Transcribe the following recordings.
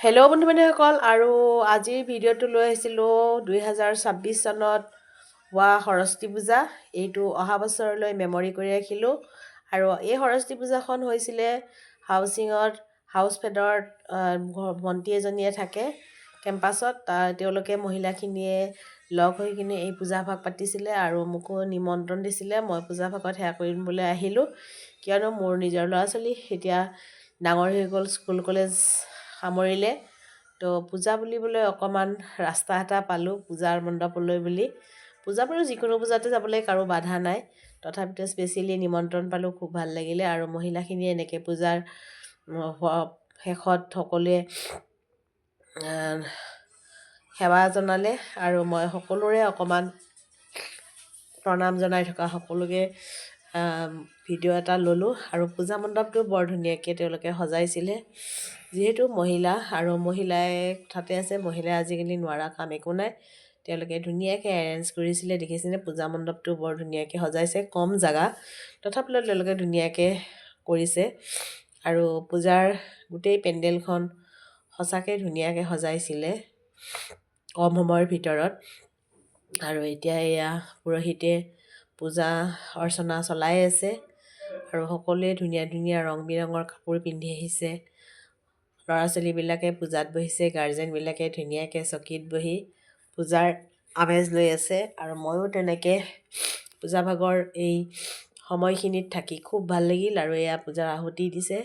Hello' বন্ধু বান্ধৱীসকল আৰু আজিৰ ভিডিঅ'টো লৈ আহিছিলোঁ 2026 চনত হোৱা সৰস্বতী পূজা। এইটো অহা বছৰলৈ মেমৰি কৰি ৰাখিলোঁ। আৰু এই সৰস্বতী পূজাখন হৈছিলে হাউচিঙত হাউচ ফেডত ভণ্টি এজনীয়ে থাকে কেম্পাছত। তেওঁলোকে মহিলাখিনিয়ে লগ হৈ কিনে এই পূজাভাগ পাতিছিলে আৰু মোকো নিমন্ত্ৰণ দিছিলে। মই পূজাভাগত সেৱা কৰিবলৈ আহিলোঁ, কিয়নো মোৰ নিজৰ ল'ৰা ছোৱালী এতিয়া ডাঙৰ হৈ গ'ল, স্কুল কলেজ সামৰিলে। তো পূজা বুলিবলৈ অকণমান ৰাস্তা এটা পালোঁ পূজাৰ মণ্ডপলৈ বুলি। পূজা বাৰু যিকোনো পূজাতে যাবলৈ কাৰো বাধা নাই, তথাপিতো স্পেচিয়েলি নিমন্ত্ৰণ পালোঁ, খুব ভাল লাগিলে। আৰু মহিলাখিনিয়ে এনেকৈ পূজাৰ শেষত সকলোৱে সেৱা জনালে আৰু মই সকলোৰে অকণমান প্ৰণাম জনাই থকা সকলোকে ভিডিঅ' এটা ল'লোঁ। আৰু পূজা মণ্ডপটো বৰ ধুনীয়াকৈ তেওঁলোকে সজাইছিলে। যিহেতু মহিলা আৰু মহিলাই কথাতে আছে, মহিলাই আজিকালি নোৱাৰা কাম একো নাই। তেওঁলোকে ধুনীয়াকৈ এৰেঞ্জ কৰিছিলে, দেখিছেনে? পূজা মণ্ডপটো বৰ ধুনীয়াকৈ সজাইছে, কম জেগা তথাপিও তেওঁলোকে ধুনীয়াকৈ কৰিছে। আৰু পূজাৰ গোটেই পেণ্ডেলখন সঁচাকৈ ধুনীয়াকৈ সজাইছিলে কম সময়ৰ ভিতৰত। আৰু এতিয়া এয়া পুৰোহিতে পূজা অৰ্চনা চলাই আছে আৰু সকলোৱে ধুনীয়া ধুনীয়া ৰং বিৰঙৰ কাপোৰ পিন্ধি আহিছে। ল'ৰা ছোৱালীবিলাকে পূজাত বহিছে, গাৰ্জেনবিলাকে ধুনীয়াকৈ চকীত বহি পূজাৰ আমেজ লৈ আছে। আৰু ময়ো তেনেকৈ পূজাভাগৰ এই সময়খিনিত থাকি খুব ভাল লাগিল। আৰু এয়া পূজাৰ আহুতি দিছে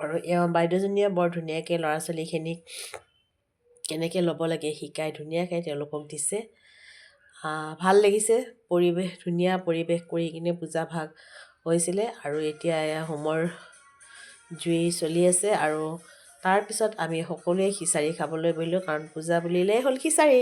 আৰু এওঁ বাইদেউজনীয়ে বৰ ধুনীয়াকৈ ল'ৰা ছোৱালীখিনিক কেনেকৈ ল'ব লাগে শিকাই ধুনীয়াকৈ তেওঁলোকক দিছে। ভাল লাগিছে, পৰিৱেশ ধুনীয়া পৰিৱেশ কৰি কিনে পূজাভাগ হৈছিলে। আৰু এতিয়া এয়া হোমৰ জুই চলি আছে আৰু তাৰপিছত আমি সকলোৱে খিচাৰি খাবলৈ বহিলোঁ, কাৰণ পূজা বুলিলেই হ'ল খিচাৰি।